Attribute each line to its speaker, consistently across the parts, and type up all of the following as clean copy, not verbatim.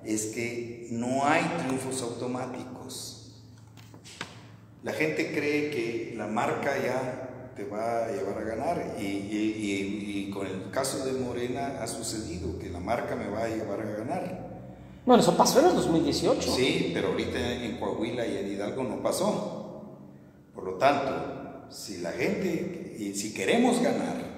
Speaker 1: es que no hay triunfos automáticos. La gente cree que la marca ya te va a llevar a ganar y con el caso de Morena ha sucedido que la marca me va a llevar a ganar.
Speaker 2: Bueno, eso pasó en el 2018.
Speaker 1: Sí, pero ahorita en Coahuila y en Hidalgo no pasó. Por lo tanto, si la gente, y si queremos ganar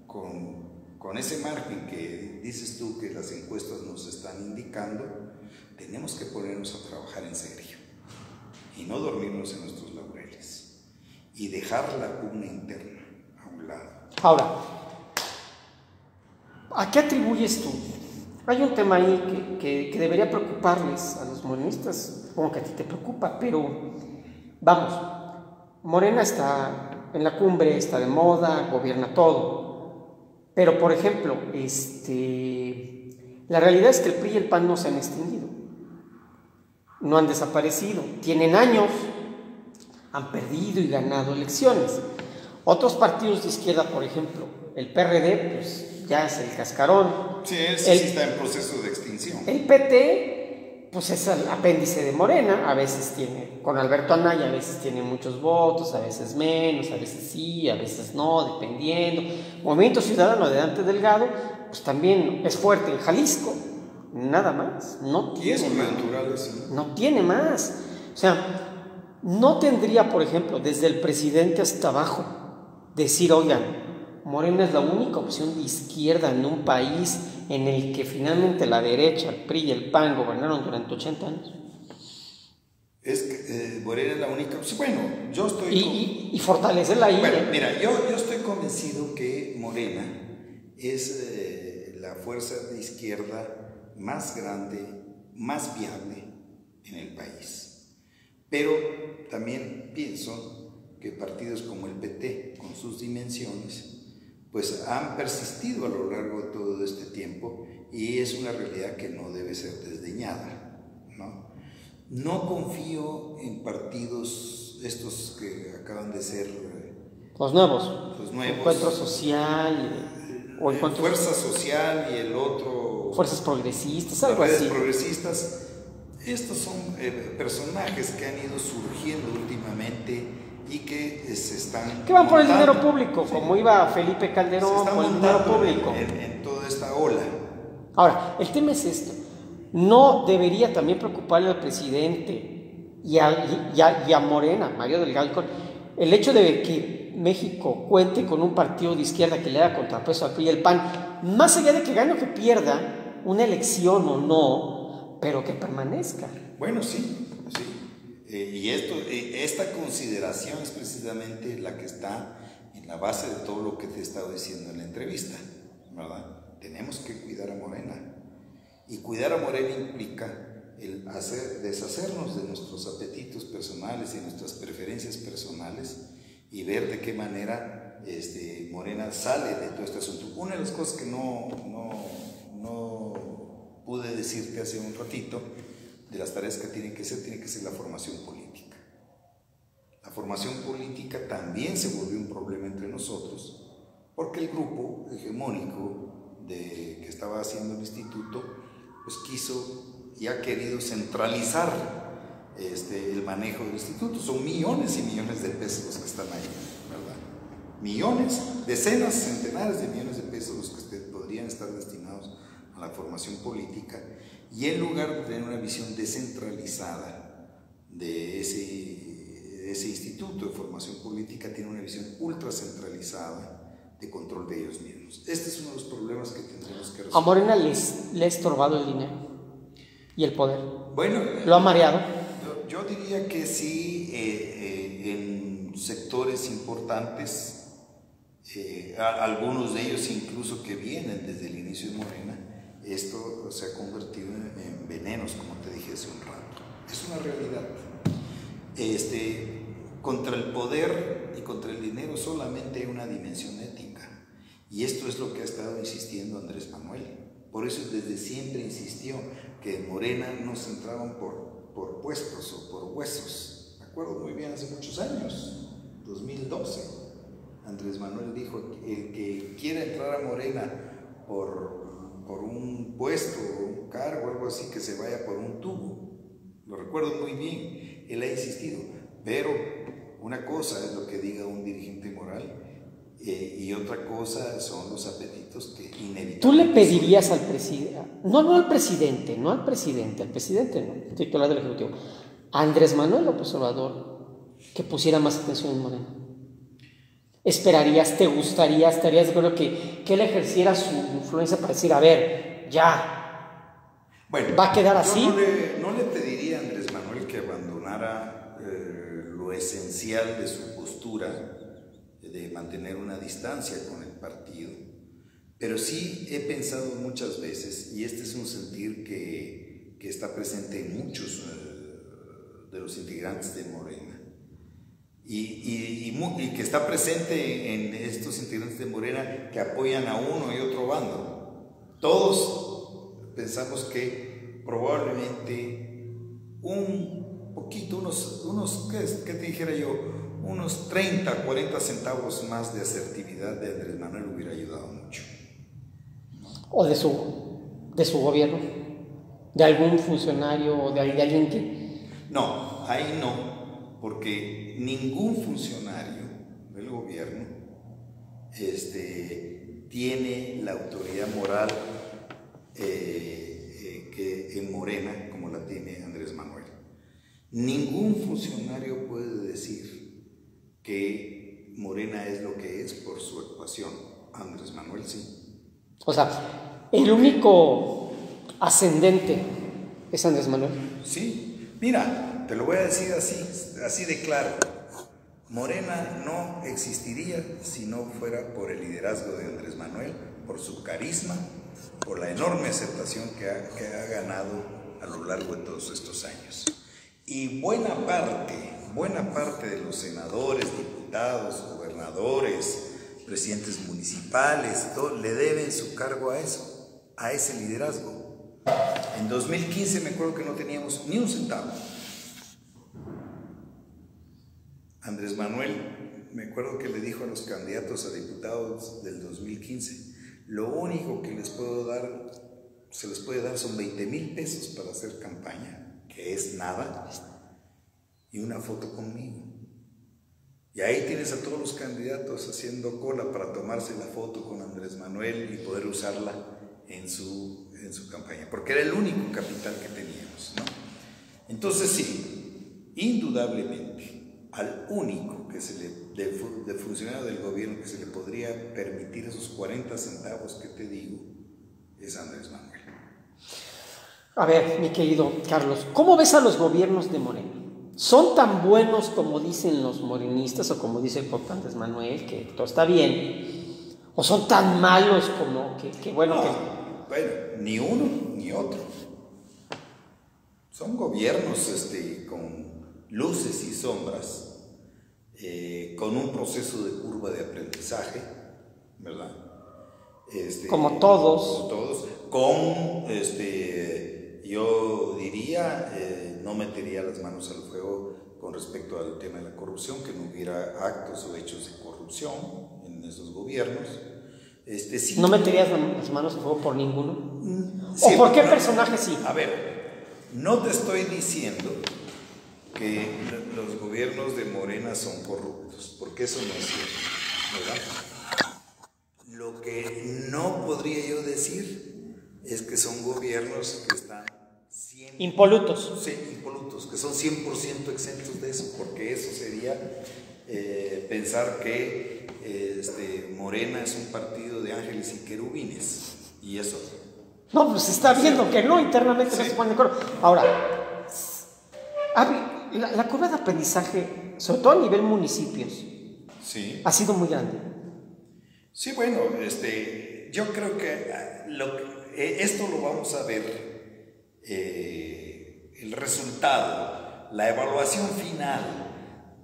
Speaker 1: con ese margen que dices tú que las encuestas nos están indicando, tenemos que ponernos a trabajar en serio y no dormirnos en nuestros laureles y dejar la pugna interna a un lado.
Speaker 2: Ahora, ¿a qué atribuyes tú? Hay un tema ahí que debería preocuparles a los morenistas, supongo que a ti te preocupa, pero vamos, Morena está en la cumbre, está de moda, gobierna todo, pero por ejemplo, la realidad es que el PRI y el PAN no se han extinguido, no han desaparecido, tienen años, han perdido y ganado elecciones. Otros partidos de izquierda, por ejemplo, el PRD, pues ya es el cascarón.
Speaker 1: Sí, ese sí está en proceso de extinción.
Speaker 2: El PT, pues es el apéndice de Morena, a veces tiene, con Alberto Anaya, a veces tiene muchos votos, a veces menos, a veces sí, a veces no, dependiendo. Movimiento Ciudadano de Dante Delgado, pues también es fuerte en Jalisco, nada más, no tiene.
Speaker 1: Y es natural, sí.
Speaker 2: No tiene más. O sea, no tendría, por ejemplo, desde el presidente hasta abajo, decir, oigan, Morena es la única opción de izquierda en un país en el que finalmente la derecha, el PRI y el PAN gobernaron durante 80 años.
Speaker 1: Es que Morena es la única opción. Bueno, yo estoy...
Speaker 2: Y fortalecerla ahí.
Speaker 1: Bueno, mira, yo estoy convencido que Morena es la fuerza de izquierda más grande, más viable en el país. Pero también pienso que partidos como el PT, con sus dimensiones, pues han persistido a lo largo de todo este tiempo y es una realidad que no debe ser desdeñada, ¿no? No confío en partidos estos que acaban de ser...
Speaker 2: Los nuevos. Encuentro
Speaker 1: Social.
Speaker 2: O Encuentro
Speaker 1: Fuerza Social y el otro...
Speaker 2: Fuerzas Progresistas, algo así.
Speaker 1: Redes Progresistas. Estos son personajes que han ido surgiendo últimamente y que se están...
Speaker 2: Que van por el dinero público, sí, como iba Felipe Calderón por el dinero público.
Speaker 1: En toda esta ola.
Speaker 2: Ahora, el tema es esto. ¿No debería también preocuparle al presidente y a Morena, Mario Delgado, el hecho de que México cuente con un partido de izquierda que le haga contrapeso al PRI y el PAN, más allá de que gane o que pierda una elección o no, pero que permanezca?
Speaker 1: Bueno, sí. Y esta consideración es precisamente la que está en la base de todo lo que te he estado diciendo en la entrevista, ¿verdad? Tenemos que cuidar a Morena. Y cuidar a Morena implica el deshacernos de nuestros apetitos personales y nuestras preferencias personales y ver de qué manera Morena sale de todo este asunto. Una de las cosas que no pude decirte hace un ratito, de las tareas que tiene que ser la formación política. La formación política también se volvió un problema entre nosotros, porque el grupo hegemónico que estaba haciendo el instituto, pues quiso y ha querido centralizar el manejo del instituto. Son millones y millones de pesos los que están ahí, ¿verdad? Millones, decenas, centenares de millones de pesos los que podrían estar destinados a la formación política. Y en lugar de tener una visión descentralizada de ese instituto de formación política, tiene una visión ultracentralizada de control de ellos mismos. Este es uno de los problemas que tendremos que resolver.
Speaker 2: ¿A Morena le ha estorbado el dinero y el poder?
Speaker 1: Bueno,
Speaker 2: ¿lo ha mareado?
Speaker 1: Yo diría que sí, en sectores importantes, algunos de ellos incluso que vienen desde el inicio de Morena, esto se ha convertido en venenos, como te dije hace un rato. Es una realidad. Contra el poder y contra el dinero solamente hay una dimensión ética. Y esto es lo que ha estado insistiendo Andrés Manuel. Por eso desde siempre insistió que en Morena no se entraban por puestos o por huesos. Me acuerdo muy bien, hace muchos años, 2012, Andrés Manuel dijo: el que quiera entrar a Morena por por un puesto, un cargo, algo así, que se vaya por un tubo. Lo recuerdo muy bien, él ha insistido, pero una cosa es lo que diga un dirigente moral y otra cosa son los apetitos que inevitablemente...
Speaker 2: ¿Tú le pedirías al presidente, al presidente, no, titular del Ejecutivo, a Andrés Manuel López Obrador, que pusiera más atención en Morena? ¿Esperarías, te gustaría, estarías de acuerdo que él ejerciera su influencia para decir, a ver, ya,
Speaker 1: bueno,
Speaker 2: va a quedar así?
Speaker 1: No le pediría a Andrés Manuel que abandonara lo esencial de su postura, de mantener una distancia con el partido, pero sí he pensado muchas veces, y este es un sentir que está presente en muchos de los integrantes de Morena, y que está presente en estos integrantes de Morena que apoyan a uno y otro bando. Todos pensamos que probablemente un poquito, unos ¿qué te dijera yo? Unos 30, 40 centavos más de asertividad de Andrés Manuel hubiera ayudado mucho.
Speaker 2: O de su gobierno, de algún funcionario o de alguien que...
Speaker 1: No, ahí no, porque ningún funcionario del gobierno tiene la autoridad moral que en Morena como la tiene Andrés Manuel. Ningún funcionario puede decir que Morena es lo que es por su actuación. Andrés Manuel sí.
Speaker 2: O sea, el único ascendente es Andrés Manuel.
Speaker 1: Sí, mira, te lo voy a decir así de claro. Morena no existiría si no fuera por el liderazgo de Andrés Manuel, por su carisma, por la enorme aceptación que ha ganado a lo largo de todos estos años. Y buena parte de los senadores, diputados, gobernadores, presidentes municipales, le deben su cargo a eso, a ese liderazgo. En 2015 me acuerdo que no teníamos ni un centavo. Andrés Manuel, me acuerdo que le dijo a los candidatos a diputados del 2015, lo único que se les puede dar son 20,000 pesos para hacer campaña, que es nada, y una foto conmigo. Y ahí tienes a todos los candidatos haciendo cola para tomarse la foto con Andrés Manuel y poder usarla en su campaña, porque era el único capital que teníamos, ¿no? Entonces sí, indudablemente, al único de funcionario del gobierno que se le podría permitir esos 40 centavos que te digo, es Andrés Manuel.
Speaker 2: A ver, mi querido Carlos, ¿cómo ves a los gobiernos de Morena? ¿Son tan buenos como dicen los morenistas o como dice el propio Andrés Manuel, que todo está bien? ¿O son tan malos como que bueno?
Speaker 1: No, bueno, ni uno ni otro. Son gobiernos con luces y sombras, con un proceso de curva de aprendizaje, ¿verdad?
Speaker 2: Como todos.
Speaker 1: Yo diría, no metería las manos al fuego con respecto al tema de la corrupción, que no hubiera actos o hechos de corrupción en esos gobiernos. Sí,
Speaker 2: ¿No meterías las manos al fuego por ninguno?
Speaker 1: Sí,
Speaker 2: ¿O por qué personaje sí?
Speaker 1: A ver, no te estoy diciendo que los gobiernos de Morena son corruptos, porque eso no es cierto, ¿verdad? Lo que no podría yo decir es que son gobiernos que están
Speaker 2: impolutos.
Speaker 1: Sí, impolutos, que son 100% exentos de eso, porque eso sería pensar que Morena es un partido de ángeles y querubines, y eso.
Speaker 2: No, pues se está viendo que no, internamente no se ponen de acuerdo. Ahora, la curva de aprendizaje, sobre todo a nivel municipios,
Speaker 1: sí,
Speaker 2: ha sido muy grande.
Speaker 1: Sí, bueno, yo creo que esto lo vamos a ver. El resultado, la evaluación final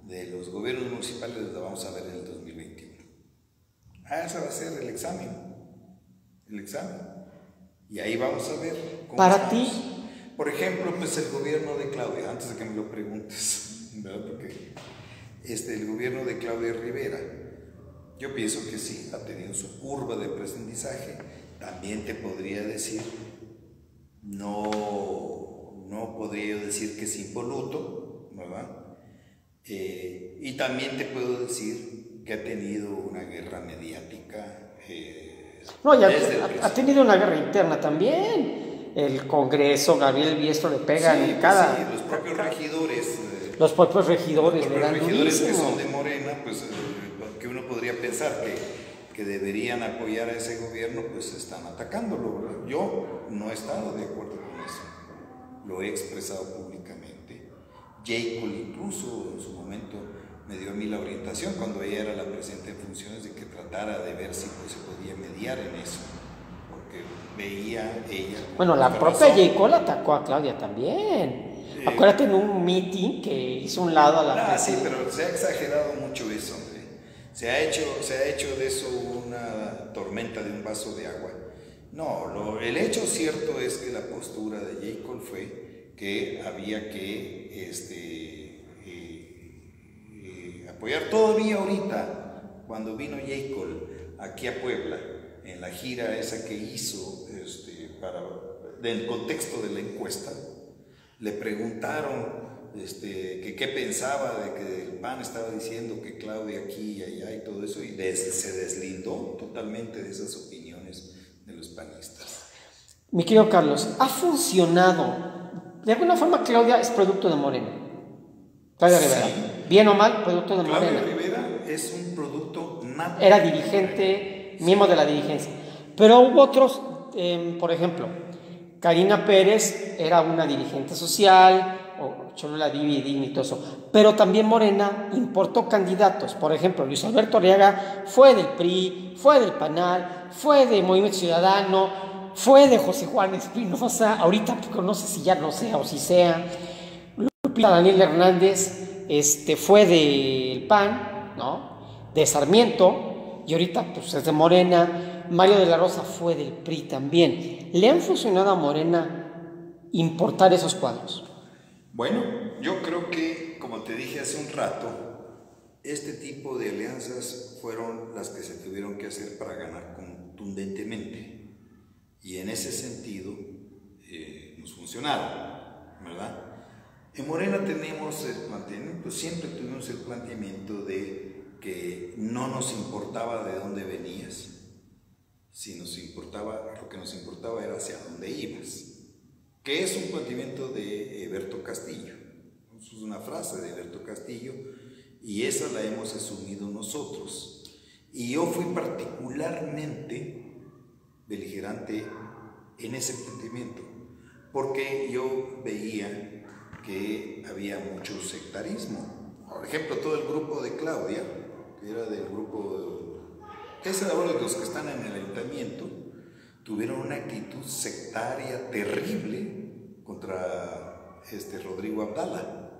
Speaker 1: de los gobiernos municipales la vamos a ver en el 2021. Ese va a ser el examen. Y ahí vamos a ver cómo
Speaker 2: para
Speaker 1: estamos.
Speaker 2: ti.
Speaker 1: Por ejemplo, pues el gobierno de Claudia, antes de que me lo preguntes, ¿verdad? Porque el gobierno de Claudia Rivera, yo pienso que sí, ha tenido su curva de aprendizaje También te podría decir, no podría yo decir que es impoluto, ¿verdad? Y también te puedo decir que ha tenido una guerra mediática.
Speaker 2: No, ya ha tenido una guerra interna también. El Congreso, Gabriel Biestro le pegan en cada...
Speaker 1: Sí, los propios regidores.
Speaker 2: Los propios regidores
Speaker 1: le dan regidores
Speaker 2: durísimo.
Speaker 1: Que son de Morena, pues que uno podría pensar que deberían apoyar a ese gobierno, pues están atacándolo, ¿verdad? Yo no he estado de acuerdo con eso. Lo he expresado públicamente. Jacob incluso en su momento me dio a mí la orientación cuando ella era la presidenta en funciones de que tratara de ver si pues, se podía mediar en eso, porque veía ella...
Speaker 2: Bueno, la propia Jacob atacó a Claudia también. Acuérdate en un meeting que hizo un lado a la presidenta.
Speaker 1: Sí, pero se ha exagerado mucho eso, hombre. Se ha hecho de eso una tormenta de un vaso de agua. No, el hecho cierto es que la postura de Jacob fue que había que apoyar todavía ahorita, cuando vino Jacob aquí a Puebla, en la gira esa que hizo del contexto de la encuesta, le preguntaron que qué pensaba de que el PAN estaba diciendo que Claudia aquí y allá y todo eso, y se deslindó totalmente de esas opiniones de los panistas.
Speaker 2: Mi querido Carlos, ¿ha funcionado? De alguna forma Claudia es producto de Morena. Claudia Rivera, sí. Bien o mal, producto de Morena.
Speaker 1: Claudia Rivera es un producto natural.
Speaker 2: Era dirigente, sí. Miembro de la dirigencia. Pero hubo otros, por ejemplo, Karina Pérez era una dirigente social, o Cholula Dividín y todo eso, pero también Morena importó candidatos. Por ejemplo, Luis Alberto Arriaga fue del PRI, fue del PANAL, fue de Movimiento Ciudadano, fue de José Juan Espinosa, ahorita no sé si ya no sea o si sea. Lupita Daniel Hernández fue del PAN, ¿no? De Sarmiento, y ahorita pues es de Morena. Mario de la Rosa fue del PRI también. ¿Le han funcionado a Morena importar esos cuadros?
Speaker 1: Bueno, yo creo que, como te dije hace un rato, este tipo de alianzas fueron las que se tuvieron que hacer para ganar contundentemente. Y en ese sentido nos funcionaron, ¿verdad? En Morena tenemos el planteamiento, siempre tuvimos el planteamiento de que no nos importaba de dónde venías, si lo que nos importaba era hacia dónde ibas, que es un planteamiento de Eberto Castillo. Es una frase de Eberto Castillo y esa la hemos asumido nosotros. Y yo fui particularmente beligerante en ese planteamiento, porque yo veía que había mucho sectarismo. Por ejemplo, todo el grupo de Claudia, que era del grupo, que es ahora los que están en el ayuntamiento, tuvieron una actitud sectaria terrible contra Rodrigo Abdala,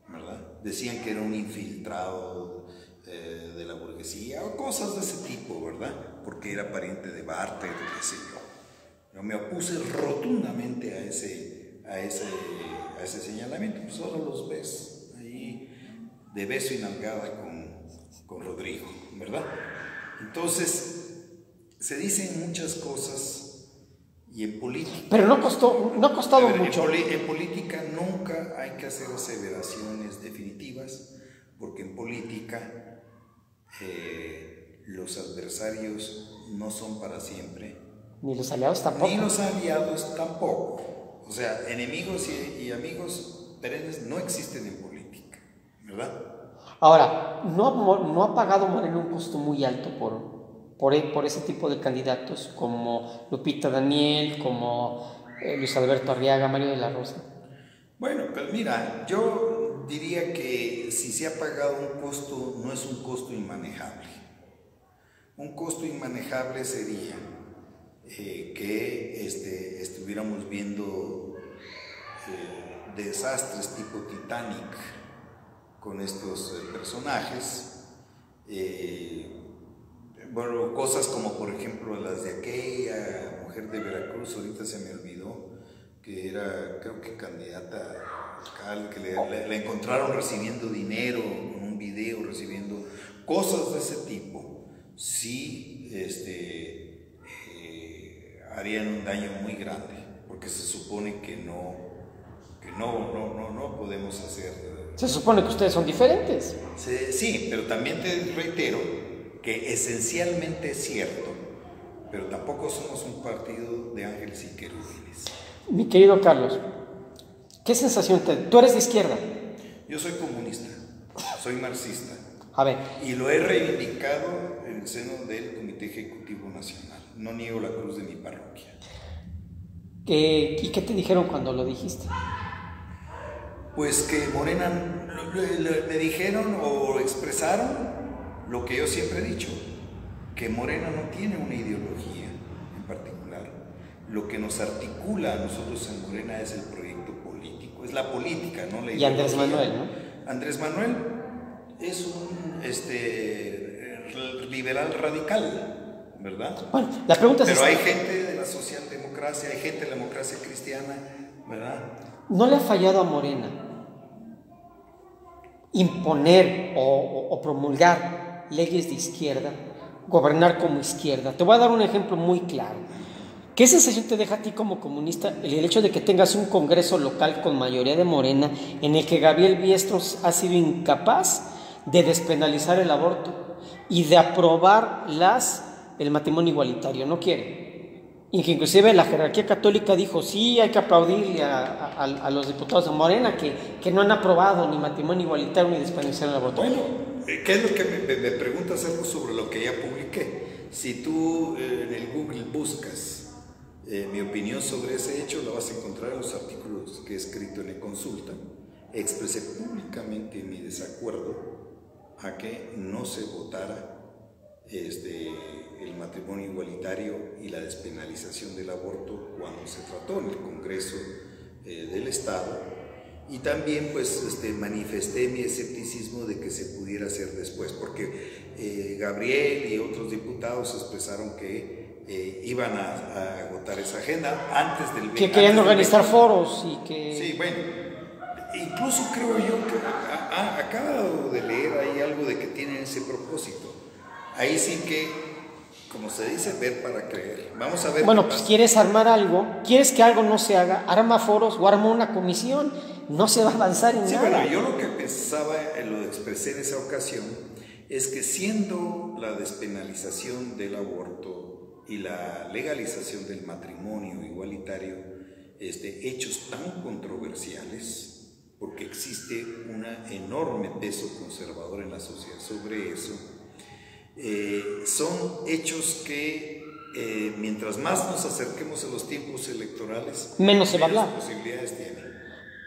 Speaker 1: ¿verdad? Decían que era un infiltrado de la burguesía o cosas de ese tipo, ¿verdad? Porque era pariente de Barter, qué sé yo. Yo me opuse rotundamente a ese señalamiento. Pues ahora los ves ahí de beso y nalgada con Rodrigo, ¿verdad? Entonces, se dicen muchas cosas y en política...
Speaker 2: Pero no ha costado mucho.
Speaker 1: En política nunca hay que hacer aseveraciones definitivas, porque en política los adversarios no son para siempre.
Speaker 2: Ni los aliados tampoco.
Speaker 1: Ni los aliados tampoco. O sea, enemigos y amigos perennes no existen en política, ¿verdad?
Speaker 2: Ahora, ¿no ha pagado Morena un costo muy alto por ese tipo de candidatos como Lupita Daniel, como Luis Alberto Arriaga, Mario de la Rosa?
Speaker 1: Bueno, pues mira, yo diría que si se ha pagado un costo, no es un costo inmanejable. Un costo inmanejable sería que estuviéramos viendo desastres tipo Titanic con estos personajes. Bueno, cosas como por ejemplo las de aquella mujer de Veracruz, ahorita se me olvidó, que era creo que candidata alcalde, que le encontraron recibiendo dinero con un video, recibiendo cosas de ese tipo. Sí, harían un daño muy grande, porque se supone que no podemos hacer.
Speaker 2: Se supone que ustedes son diferentes.
Speaker 1: Sí, pero también te reitero que esencialmente es cierto, pero tampoco somos un partido de ángeles y querubines.
Speaker 2: Mi querido Carlos, ¿qué sensación te da? ¿Tú eres de izquierda?
Speaker 1: Yo soy comunista, soy marxista.
Speaker 2: A ver.
Speaker 1: Y lo he reivindicado en el seno del Comité Ejecutivo Nacional. No niego la cruz de mi parroquia.
Speaker 2: ¿Y qué te dijeron cuando lo dijiste?
Speaker 1: Pues que Morena, me dijeron o expresaron lo que yo siempre he dicho, que Morena no tiene una ideología en particular. Lo que nos articula a nosotros en Morena es el proyecto político, es la política, no la ideología.
Speaker 2: Y Andrés Manuel, ¿no?
Speaker 1: Andrés Manuel es un liberal radical, ¿verdad?
Speaker 2: Bueno, la pregunta es...
Speaker 1: Pero hay gente de la socialdemocracia, hay gente de la democracia cristiana, ¿verdad?
Speaker 2: ¿No le ha fallado a Morena imponer o promulgar leyes de izquierda, gobernar como izquierda? Te voy a dar un ejemplo muy claro. ¿Qué sensación te deja a ti como comunista el hecho de que tengas un congreso local con mayoría de Morena en el que Gabriel Biestros ha sido incapaz de despenalizar el aborto y de aprobar el matrimonio igualitario? No quiere. Y que inclusive la jerarquía católica dijo, sí, hay que aplaudirle a los diputados de Morena que no han aprobado ni matrimonio igualitario ni despenalizar el aborto.
Speaker 1: Bueno, ¿qué es lo que me preguntas algo sobre lo que ya publiqué? Si tú en el Google buscas mi opinión sobre ese hecho, la vas a encontrar en los artículos que he escrito en eConsulta. Expresé públicamente mi desacuerdo a que no se votara el matrimonio igualitario y la despenalización del aborto cuando se trató en el Congreso del Estado, y también pues manifesté mi escepticismo de que se pudiera hacer después, porque Gabriel y otros diputados expresaron que iban a agotar esa agenda antes del...
Speaker 2: Que querían organizar foros y que...
Speaker 1: Sí, bueno, incluso creo yo que acabo de leer ahí algo de que tienen ese propósito. Ahí sí que, como se dice, ver para creer. Vamos a ver.
Speaker 2: Bueno, pues quieres armar algo, quieres que algo no se haga, arma foros o arma una comisión, no se va a avanzar en nada.
Speaker 1: Sí, bueno, yo lo que pensaba, lo expresé en esa ocasión, es que siendo la despenalización del aborto y la legalización del matrimonio igualitario hechos tan controversiales, porque existe un enorme peso conservador en la sociedad sobre eso, son hechos que mientras más nos acerquemos a los tiempos electorales,
Speaker 2: menos se va a hablar.
Speaker 1: Posibilidades tiene.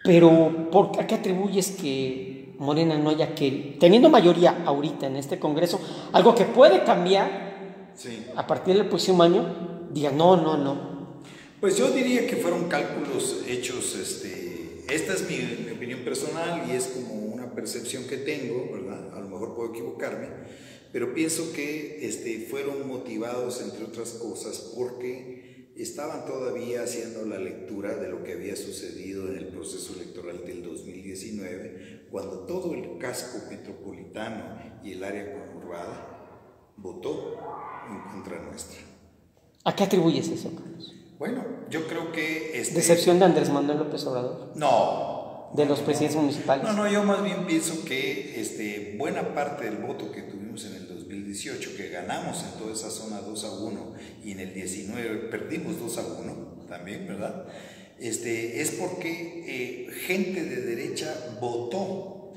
Speaker 2: Pero ¿a qué atribuyes que Morena no haya querido, teniendo mayoría ahorita en este Congreso, algo que puede cambiar
Speaker 1: sí,
Speaker 2: a partir del próximo año, diga no?
Speaker 1: Pues yo diría que fueron cálculos hechos, esta es mi opinión personal y es como una percepción que tengo, ¿verdad? A lo mejor puedo equivocarme, pero pienso que fueron motivados, entre otras cosas, porque estaban todavía haciendo la lectura de lo que había sucedido en el proceso electoral del 2019, cuando todo el casco metropolitano y el área conurbada votó en contra nuestra.
Speaker 2: ¿A qué atribuyes eso, Carlos?
Speaker 1: Bueno, yo creo que...
Speaker 2: ¿Decepción de Andrés Manuel López Obrador?
Speaker 1: No.
Speaker 2: ¿De los presidentes municipales?
Speaker 1: No, yo más bien pienso que buena parte del voto que tuvimos en el 2018, que ganamos en toda esa zona 2-1, y en el 19 perdimos 2-1 también, ¿verdad? Es porque gente de derecha votó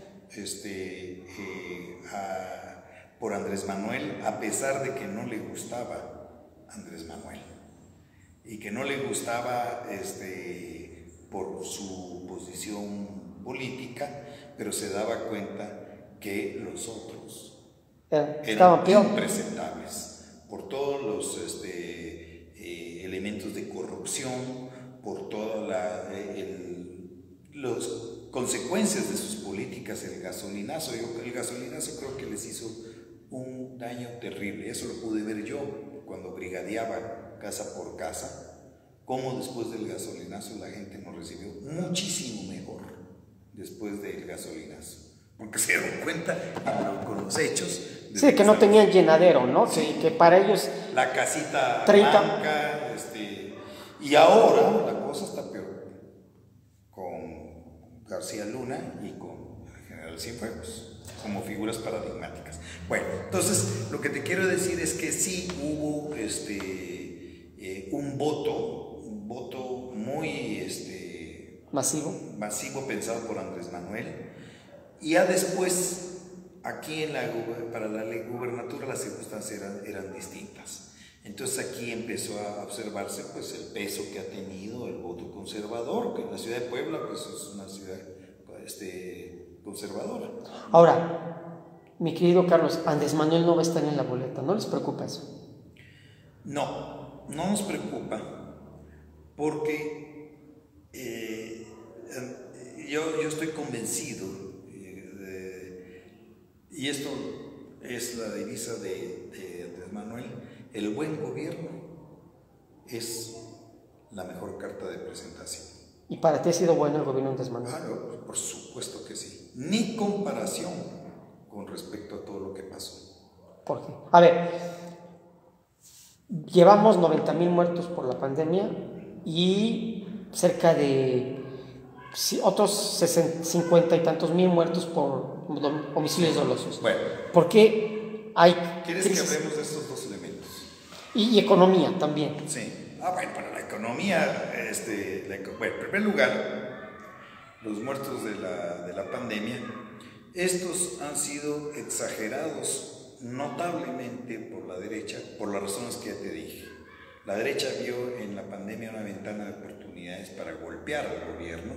Speaker 1: por Andrés Manuel, a pesar de que no le gustaba Andrés Manuel, y que no le gustaba por su posición política, pero se daba cuenta que los otros eran impresentables por todos los elementos de corrupción, por todas las consecuencias de sus políticas. El gasolinazo creo que les hizo un daño terrible. Eso lo pude ver yo cuando brigadeaba casa por casa, cómo después del gasolinazo la gente nos recibió muchísimo mejor después del gasolinazo, porque se dieron cuenta con los hechos.
Speaker 2: Sí, que no tenían llenadero, ¿no? Sí. Que para ellos...
Speaker 1: La casita
Speaker 2: 30,
Speaker 1: blanca, Y ahora la cosa está peor con García Luna y con el general Cienfuegos como figuras paradigmáticas. Bueno, entonces lo que te quiero decir es que sí hubo un voto muy masivo pensado por Andrés Manuel, y ya después aquí para la gubernatura las circunstancias eran distintas. Entonces aquí empezó a observarse pues el peso que ha tenido el voto conservador, que en la ciudad de Puebla pues es una ciudad conservadora.
Speaker 2: Ahora, mi querido Carlos, Andrés Manuel no va a estar en la boleta, ¿no les preocupa eso?
Speaker 1: No nos preocupa, porque yo estoy convencido, y esto es la divisa de Andrés Manuel: el buen gobierno es la mejor carta de presentación.
Speaker 2: ¿Y para ti ha sido bueno el gobierno de Andrés Manuel?
Speaker 1: Claro, por supuesto que sí. Ni comparación con respecto a todo lo que pasó.
Speaker 2: ¿Por qué? A ver, llevamos 90,000 muertos por la pandemia y cerca de otros 50 y tantos mil muertos por homicidios dolosos.
Speaker 1: Bueno,
Speaker 2: ¿por qué hay
Speaker 1: ¿quieres que hablemos de estos dos elementos?
Speaker 2: Y economía también.
Speaker 1: Sí. Bueno, para la economía, bueno, en primer lugar, los muertos de la pandemia, estos han sido exagerados notablemente por la derecha, por las razones que ya te dije. La derecha vio en la pandemia una ventana de oportunidades para golpear al gobierno.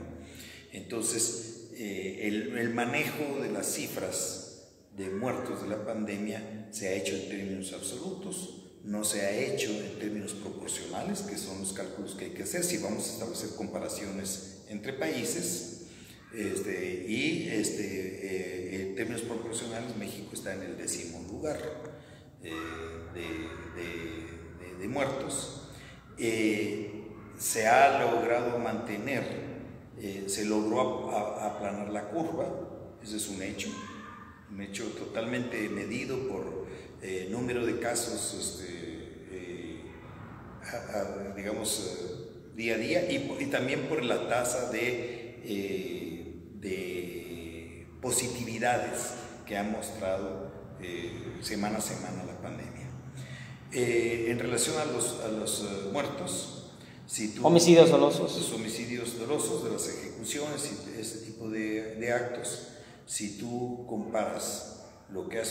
Speaker 1: Entonces, el manejo de las cifras de muertos de la pandemia se ha hecho en términos absolutos, no se ha hecho en términos proporcionales, que son los cálculos que hay que hacer si vamos a establecer comparaciones entre países. En términos proporcionales, México está en el 10º lugar de muertos. Se ha logrado mantener, se logró aplanar la curva, ese es un hecho totalmente medido por número de casos, día a día, y también por la tasa de positividades que ha mostrado semana a semana la pandemia. En relación a los muertos,
Speaker 2: homicidios dolosos.
Speaker 1: Los homicidios dolosos, de las ejecuciones y ese tipo de actos, si tú comparas lo que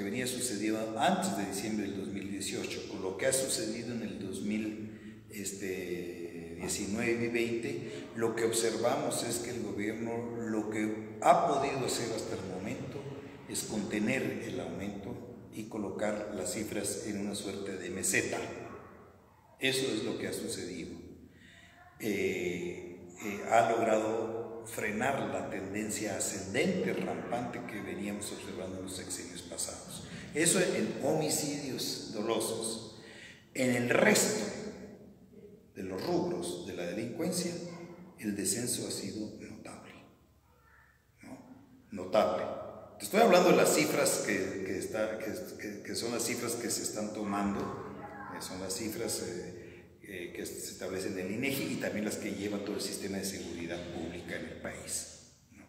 Speaker 1: venía sucediendo antes de diciembre del 2018 con lo que ha sucedido en el 2019 y 20, lo que observamos es que el gobierno lo que ha podido hacer hasta el momento es contener el aumento y colocar las cifras en una suerte de meseta. Eso es lo que ha sucedido. Ha logrado frenar la tendencia ascendente, rampante, que veníamos observando en los sexenios pasados. Eso en homicidios dolosos. En el resto de los rubros de la delincuencia, el descenso ha sido notable, ¿no? Notable. Te estoy hablando de las cifras que son las cifras que se están tomando, que son las cifras que se establecen en el INEGI y también las que lleva todo el sistema de seguridad pública en el país, ¿no?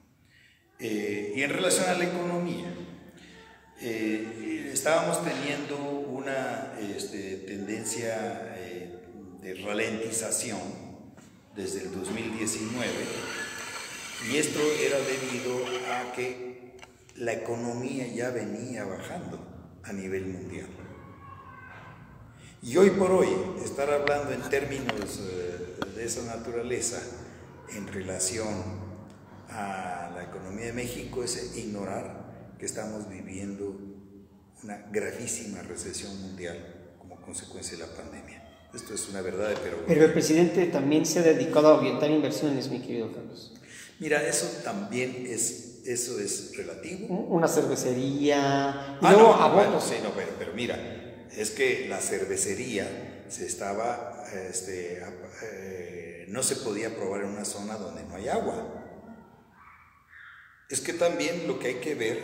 Speaker 1: Y en relación a la economía, estábamos teniendo una tendencia de ralentización desde el 2019, y esto era debido a que la economía ya venía bajando a nivel mundial. Y hoy por hoy, estar hablando en términos de esa naturaleza en relación a la economía de México es ignorar que estamos viviendo una gravísima recesión mundial como consecuencia de la pandemia. Esto es una verdad,
Speaker 2: pero el presidente también se ha dedicado a orientar inversiones, mi querido Carlos.
Speaker 1: Mira, eso es relativo.
Speaker 2: Una cervecería, y luego abonos.
Speaker 1: Sí, pero mira, es que la cervecería no se podía probar en una zona donde no hay agua. Es que también lo que hay que ver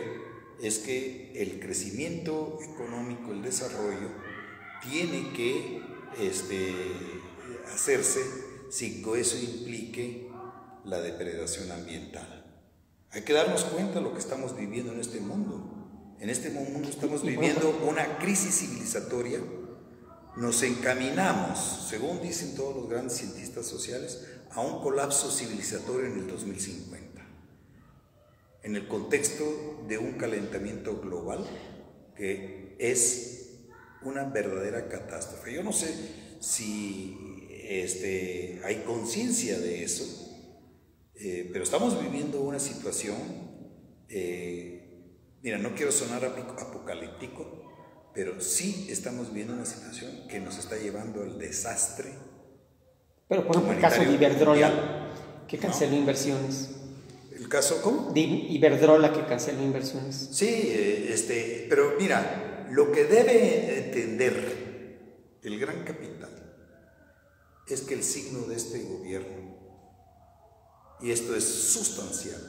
Speaker 1: es que el crecimiento económico, el desarrollo, tiene que hacerse sin que eso implique la depredación ambiental. Hay que darnos cuenta de lo que estamos viviendo en este mundo. En este mundo estamos viviendo una crisis civilizatoria. Nos encaminamos, según dicen todos los grandes cientistas sociales, a un colapso civilizatorio en el 2050. En el contexto de un calentamiento global que es una verdadera catástrofe. Yo no sé si hay conciencia de eso, pero estamos viviendo una situación, mira, no quiero sonar apocalíptico, pero sí estamos viviendo una situación que nos está llevando al desastre.
Speaker 2: Pero por ejemplo, el caso de Iberdrola, que canceló inversiones.
Speaker 1: ¿El caso cómo?
Speaker 2: De Iberdrola, que canceló inversiones.
Speaker 1: Sí, pero mira, lo que debe entender el gran capital es que el signo de este gobierno, y esto es sustancial,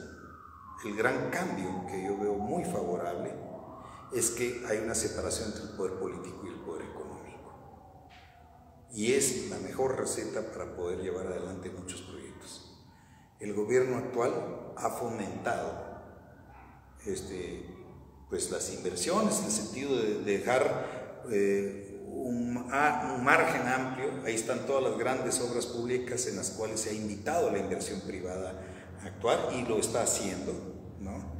Speaker 1: el gran cambio que yo veo muy favorable, es que hay una separación entre el poder político y el poder económico. Y es la mejor receta para poder llevar adelante muchos proyectos. El gobierno actual ha fomentado pues las inversiones, en el sentido de dejar un margen amplio. Ahí están todas las grandes obras públicas en las cuales se ha invitado a la inversión privada a actuar y lo está haciendo, ¿no?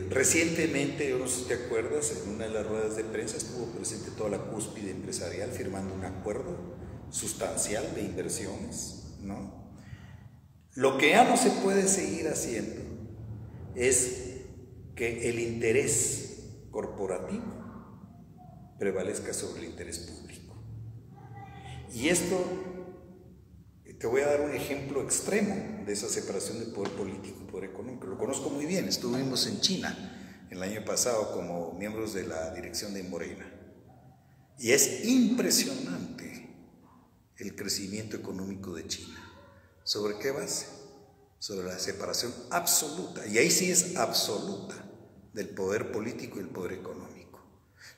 Speaker 1: Recientemente, yo no sé si te acuerdas, en una de las ruedas de prensa estuvo presente toda la cúspide empresarial firmando un acuerdo sustancial de inversiones, ¿no? Lo que ya no se puede seguir haciendo es que el interés corporativo prevalezca sobre el interés público. Y esto, te voy a dar un ejemplo extremo de esa separación de poder político y poder económico. Lo conozco muy bien, estuvimos en China el año pasado como miembros de la dirección de Morena. Y es impresionante el crecimiento económico de China. ¿Sobre qué base? Sobre la separación absoluta, y ahí sí es absoluta, del poder político y el poder económico.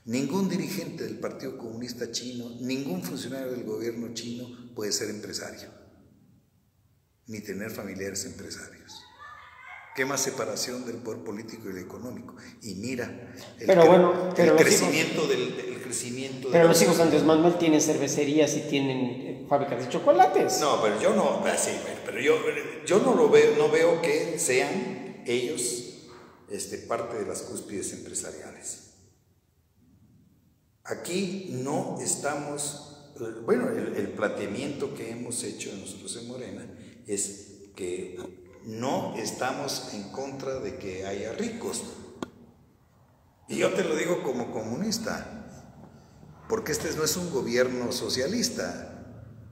Speaker 1: Ningún dirigente del Partido Comunista Chino, ningún funcionario del gobierno chino puede ser empresario, ni tener familiares empresarios. ¿Qué más separación del poder político y el económico? Y mira, el crecimiento del crecimiento.
Speaker 2: Pero los hijos de Andrés Manuel tienen cervecerías y tienen fábricas de chocolates.
Speaker 1: No, pero yo no, sí, pero yo no lo veo, no veo que sean ellos parte de las cúspides empresariales. Aquí no estamos, bueno, el planteamiento que hemos hecho nosotros en Morena es que no estamos en contra de que haya ricos. Y yo te lo digo como comunista, porque no es un gobierno socialista,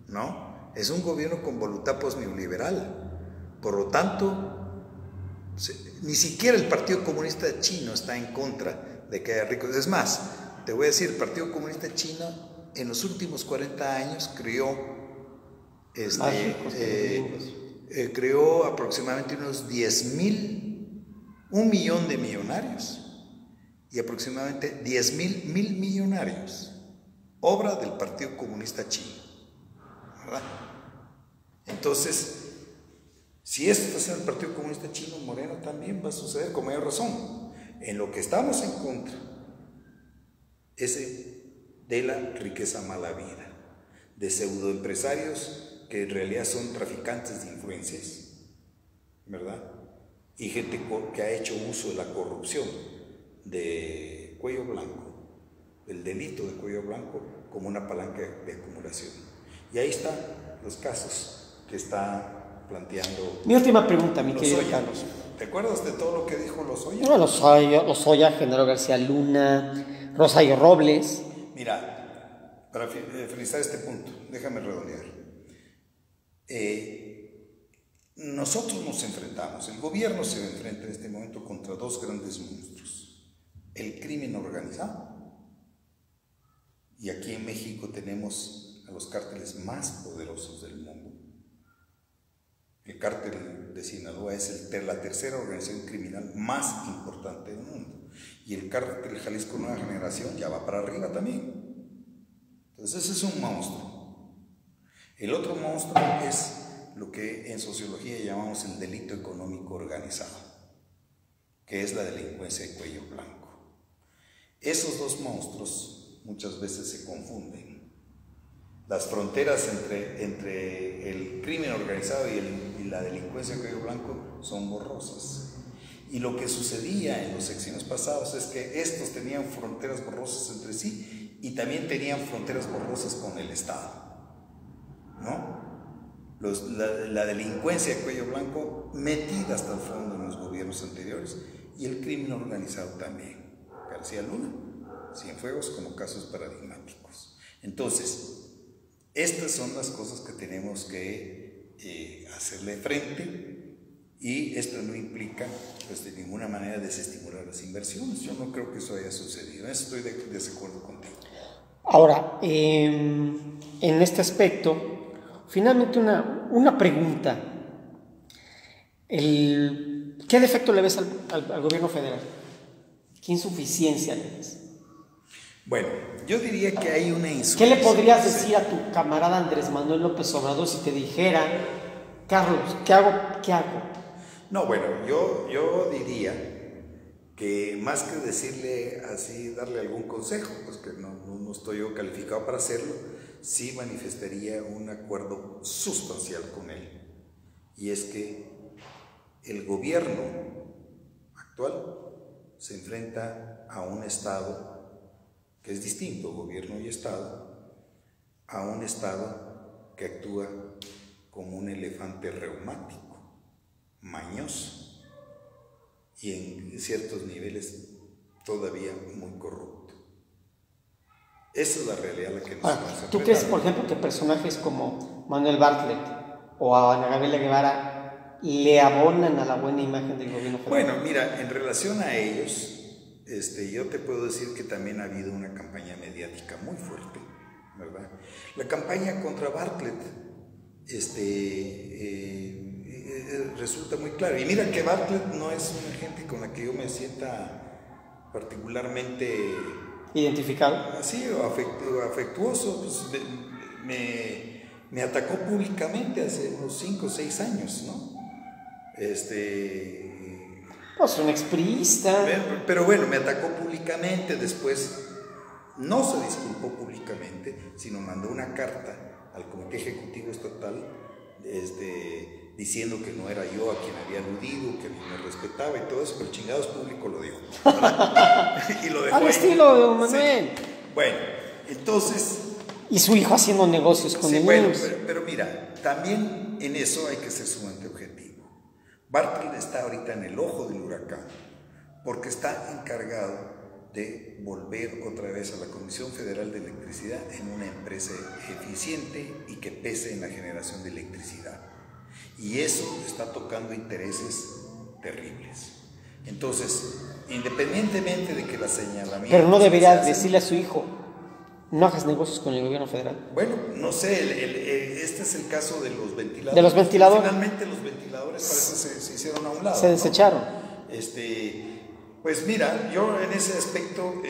Speaker 1: ¿no? Es un gobierno con voluntad posneoliberal. Por lo tanto, ni siquiera el Partido Comunista Chino está en contra de que haya ricos. Es más, te voy a decir, el Partido Comunista Chino en los últimos 40 años creó aproximadamente unos 1 millón de millonarios y aproximadamente 10.000 millonarios, obra del Partido Comunista Chino, ¿verdad? Entonces, si esto es el Partido Comunista Chino, Moreno también va a suceder con mayor razón. En lo que estamos en contra es de la riqueza mala vida, de pseudoempresarios que en realidad son traficantes de influencias, ¿verdad? Y gente que ha hecho uso de la corrupción de cuello blanco, el delito de cuello blanco, como una palanca de acumulación. Y ahí están los casos que está planteando.
Speaker 2: Mi última pregunta, mi querido Carlos.
Speaker 1: ¿Te acuerdas de todo lo que dijo Lozoya?
Speaker 2: No, Lozoya, Genaro García Luna, Rosario Robles.
Speaker 1: Mira, para finalizar este punto, déjame redondear. Nosotros nos enfrentamos, el gobierno se enfrenta en este momento contra dos grandes monstruos: el crimen organizado, y aquí en México tenemos a los cárteles más poderosos del mundo. El cártel de Sinaloa es la tercera organización criminal más importante del mundo, y el cártel Jalisco Nueva Generación ya va para arriba también. Entonces ese es un monstruo. El otro monstruo es lo que en sociología llamamos el delito económico organizado, que es la delincuencia de cuello blanco. Esos dos monstruos muchas veces se confunden. Las fronteras entre el crimen organizado y la delincuencia de cuello blanco son borrosas. Y lo que sucedía en los sexenios pasados es que estos tenían fronteras borrosas entre sí y también tenían fronteras borrosas con el Estado, ¿no? La delincuencia de cuello blanco metida hasta el fondo en los gobiernos anteriores y el crimen organizado también. García Luna, Cienfuegos como casos paradigmáticos. Entonces, estas son las cosas que tenemos que hacerle frente. Y esto no implica, pues, de ninguna manera desestimular las inversiones. Yo no creo que eso haya sucedido. En eso estoy de desacuerdo contigo.
Speaker 2: Ahora, en este aspecto, finalmente una pregunta. ¿Qué defecto le ves al gobierno federal? ¿Qué insuficiencia le ves?
Speaker 1: Bueno, yo diría que hay una insuficiencia.
Speaker 2: ¿Qué le podrías decir a tu camarada Andrés Manuel López Obrador si te dijera, Carlos, ¿qué hago?
Speaker 1: No, bueno, yo diría que más que decirle así, darle algún consejo, pues que no estoy yo calificado para hacerlo, sí manifestaría un acuerdo sustancial con él. Y es que el gobierno actual se enfrenta a un Estado que es distinto, gobierno y Estado, a un Estado que actúa como un elefante reumático, mañoso y en ciertos niveles todavía muy corrupto. Esa es la realidad a la que nos vamos a enfrentar.
Speaker 2: ¿Tú crees, por ejemplo, que personajes como Manuel Bartlett o a Ana Gabriela Guevara le abonan a la buena imagen del gobierno federal?
Speaker 1: Bueno, mira, en relación a ellos, yo te puedo decir que también ha habido una campaña mediática muy fuerte, ¿verdad? La campaña contra Bartlett resulta muy clara. Y mira que Bartlett no es una gente con la que yo me sienta particularmente
Speaker 2: identificado,
Speaker 1: así o afectuoso. Pues me atacó públicamente hace unos 5 o 6 años, ¿no?
Speaker 2: Pues un expriista.
Speaker 1: Pero bueno, me atacó públicamente, después no se disculpó públicamente, sino mandó una carta al Comité Ejecutivo Estatal diciendo que no era yo a quien había aludido, que me respetaba y todo eso, pero chingados público lo dio, ¿verdad? Y lo dejó
Speaker 2: al
Speaker 1: ahí.
Speaker 2: estilo de don Manuel.
Speaker 1: Sí. Bueno, entonces...
Speaker 2: Y su hijo haciendo negocios con el
Speaker 1: bueno, pero mira, también en eso hay que ser sumamente objetivo. Bartlett está ahorita en el ojo del huracán porque está encargado de volver otra vez a la Comisión Federal de Electricidad en una empresa eficiente y que pese en la generación de electricidad. Y eso está tocando intereses terribles. Entonces, independientemente de que la señalamiento...
Speaker 2: Pero no debería decirle a su hijo, no hagas negocios con el gobierno federal.
Speaker 1: Bueno, no sé, este es el caso de los ventiladores.
Speaker 2: De los ventiladores.
Speaker 1: Finalmente los ventiladores parece se hicieron a un lado.
Speaker 2: Se desecharon.
Speaker 1: ¿No? Pues mira, yo en ese aspecto,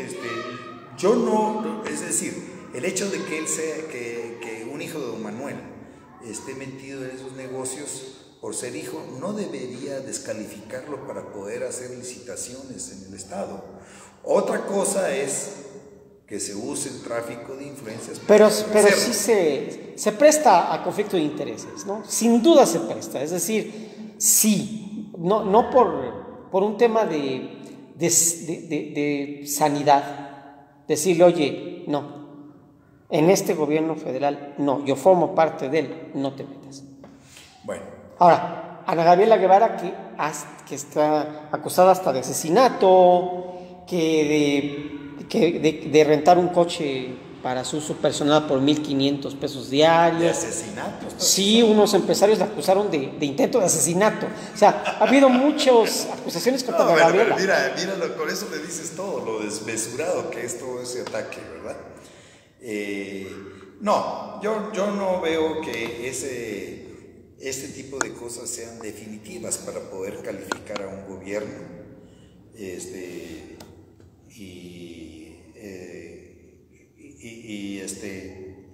Speaker 1: yo no, es decir, el hecho de que él sea, que un hijo de don Manuel esté metido en esos negocios por ser hijo, no debería descalificarlo para poder hacer licitaciones en el Estado. Otra cosa es que se use el tráfico de influencias.
Speaker 2: Pero sí se presta a conflicto de intereses, ¿no? Sin duda se presta, es decir, sí, no por un tema de sanidad, decirle, oye, no, en este gobierno federal, no, yo formo parte de él, no te metas.
Speaker 1: Bueno.
Speaker 2: Ahora, Ana Gabriela Guevara, que está acusada hasta de asesinato, de rentar un coche para su uso personal por 1,500 pesos diarios.
Speaker 1: ¿De asesinato?
Speaker 2: Sí, unos empresarios la acusaron de intento de asesinato. O sea, ha habido muchas acusaciones contra Gabriela.
Speaker 1: Mira, con eso me dices todo, lo desmesurado que es todo ese ataque, ¿verdad? No, yo no veo que este tipo de cosas sean definitivas para poder calificar a un gobierno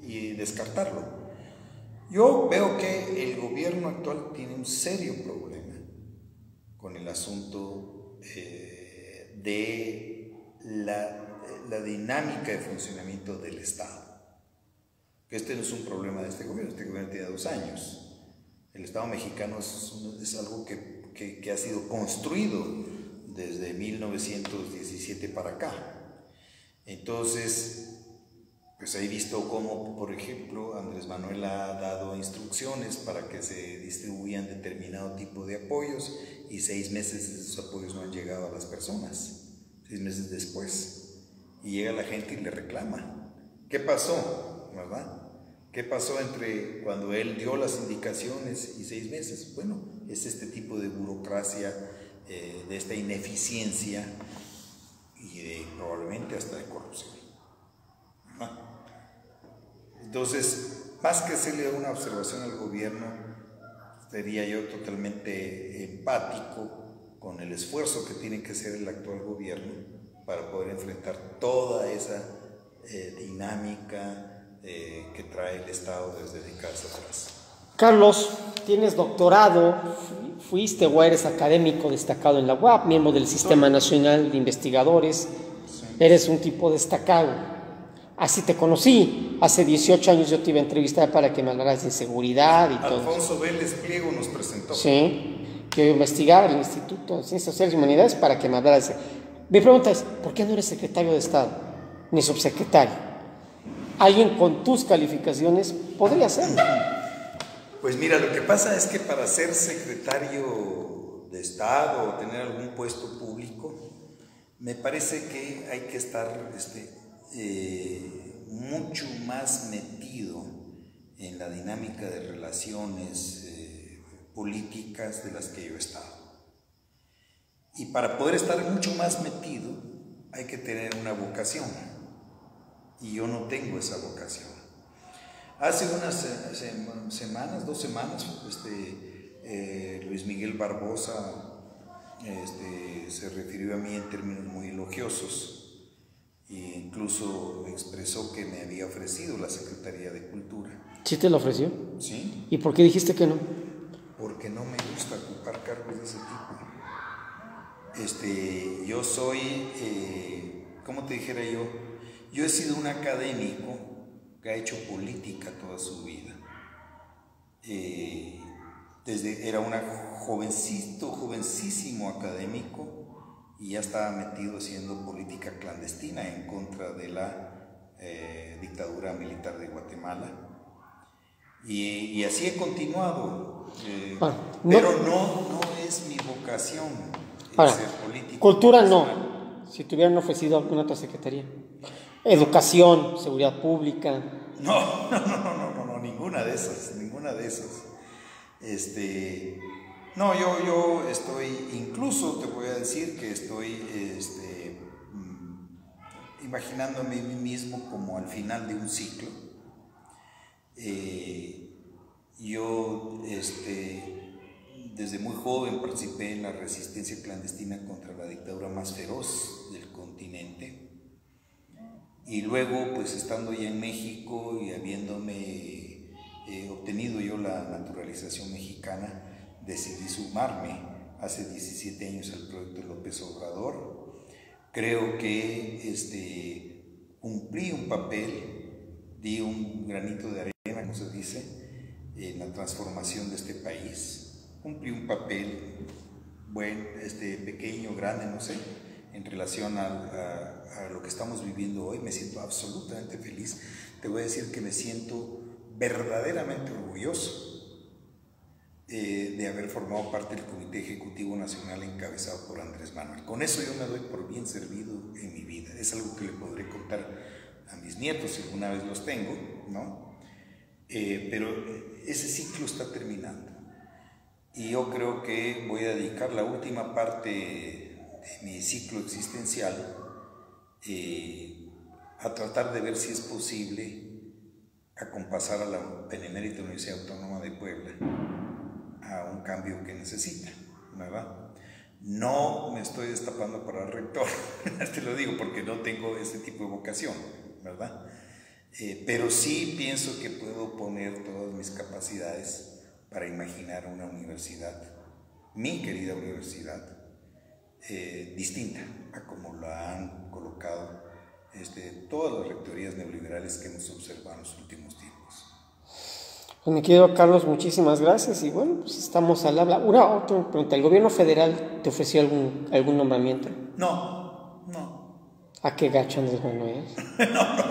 Speaker 1: y descartarlo. Yo veo que el gobierno actual tiene un serio problema con el asunto de la dinámica de funcionamiento del Estado. Que este no es un problema de este gobierno tiene 2 años. El Estado mexicano es algo que ha sido construido desde 1917 para acá. Entonces, pues he visto cómo, por ejemplo, Andrés Manuel ha dado instrucciones para que se distribuyan determinado tipo de apoyos y 6 meses esos apoyos no han llegado a las personas, 6 meses después. Y llega la gente y le reclama. ¿Qué pasó? ¿Verdad? ¿Qué pasó entre cuando él dio las indicaciones y 6 meses? Bueno, es este tipo de burocracia, de esta ineficiencia y probablemente hasta de corrupción. Entonces, más que hacerle una observación al gobierno, sería yo totalmente empático con el esfuerzo que tiene que hacer el actual gobierno para poder enfrentar toda esa dinámica que trae el Estado desde décadas atrás.
Speaker 2: Carlos, tienes doctorado, fuiste o eres académico destacado en la UAP, miembro del Sistema Nacional de Investigadores, eres un tipo destacado. Así te conocí. Hace 18 años yo te iba a entrevistar para que me hablaras de inseguridad y todo.
Speaker 1: Alfonso Vélez Pliego nos presentó.
Speaker 2: Sí, que yo investigaba en el Instituto de Ciencias Sociales y Humanidades para que me hablaras de... Mi pregunta es, ¿por qué no eres secretario de Estado ni subsecretario? Alguien con tus calificaciones podría hacerlo.
Speaker 1: Pues mira, lo que pasa es que para ser secretario de Estado o tener algún puesto público, me parece que hay que estar mucho más metido en la dinámica de relaciones políticas de las que yo he estado. Y para poder estar mucho más metido hay que tener una vocación. Y yo no tengo esa vocación. Hace unas semanas, 2 semanas, Luis Miguel Barbosa se refirió a mí en términos muy elogiosos e incluso expresó que me había ofrecido la Secretaría de Cultura.
Speaker 2: ¿Sí te lo ofreció?
Speaker 1: Sí.
Speaker 2: ¿Y por qué dijiste que no?
Speaker 1: Porque no me gusta ocupar cargos de ese tipo. Yo soy, ¿cómo te dijera yo? Yo he sido un académico que ha hecho política toda su vida. Era un jovencísimo académico y ya estaba metido haciendo política clandestina en contra de la dictadura militar de Guatemala. Y así he continuado, pero no es mi vocación ser político.
Speaker 2: Cultura no, si te hubieran ofrecido alguna otra secretaría. Educación, seguridad pública.
Speaker 1: No, ninguna de esas. No, yo estoy, incluso te voy a decir que estoy imaginándome a mí mismo como al final de un ciclo. Yo desde muy joven participé en la resistencia clandestina contra la dictadura más feroz del continente. Y luego, pues estando ya en México y habiéndome obtenido yo la naturalización mexicana, decidí sumarme hace 17 años al proyecto López Obrador. Creo que cumplí un papel, di un granito de arena, como se dice, en la transformación de este país. Cumplí un papel, pequeño, grande, no sé, en relación a lo que estamos viviendo hoy. Me siento absolutamente feliz. Te voy a decir que me siento verdaderamente orgulloso de haber formado parte del Comité Ejecutivo Nacional encabezado por Andrés Manuel. Con eso yo me doy por bien servido en mi vida. Es algo que le podré contar a mis nietos si alguna vez los tengo, ¿no? Pero ese ciclo está terminando. Y yo creo que voy a dedicar la última parte de mi ciclo existencial a tratar de ver si es posible acompasar a la Benemérita Universidad Autónoma de Puebla a un cambio que necesita, ¿verdad? No me estoy destapando para rector, te lo digo porque no tengo ese tipo de vocación, ¿verdad? Pero sí pienso que puedo poner todas mis capacidades para imaginar una universidad, mi querida universidad, distinta a como la han colocado todas las rectorías neoliberales que hemos observado en los últimos tiempos.
Speaker 2: Pues mi querido Carlos, muchísimas gracias y bueno, pues estamos al habla. Otra pregunta, ¿el gobierno federal te ofreció algún nombramiento?
Speaker 1: No.
Speaker 2: ¿A qué gacho Andrés Manuel? No.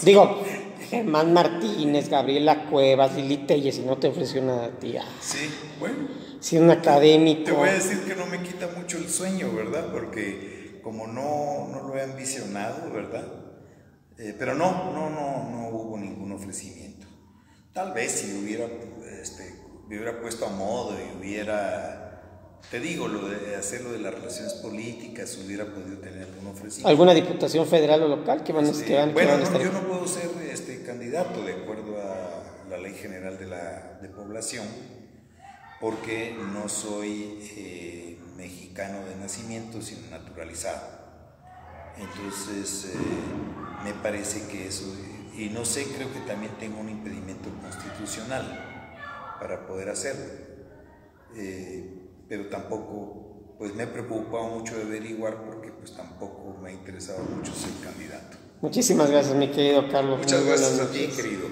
Speaker 2: Digo, Germán Martínez, Gabriela Cuevas, Lili Telles, y no te ofreció nada a ti.
Speaker 1: Sí, bueno.
Speaker 2: Sí, un académico.
Speaker 1: Te voy a decir que no me quita mucho el sueño, ¿verdad? Porque como no lo he ambicionado, ¿verdad? Pero no hubo ningún ofrecimiento. Tal vez si me hubiera puesto a modo y hubiera... Te digo, hacer lo de las relaciones políticas, hubiera podido tener algún ofrecimiento.
Speaker 2: ¿Alguna diputación federal o local que van a estar?
Speaker 1: Yo no puedo ser candidato de acuerdo a la Ley General de Población, porque no soy mexicano de nacimiento, sino naturalizado. Entonces, me parece que eso, y no sé, creo que también tengo un impedimento constitucional para poder hacerlo. Pero tampoco, pues me he preocupado mucho de averiguar porque pues tampoco me ha interesado mucho ser candidato.
Speaker 2: Muchísimas gracias, mi querido Carlos.
Speaker 1: Muchas gracias a ti, querido.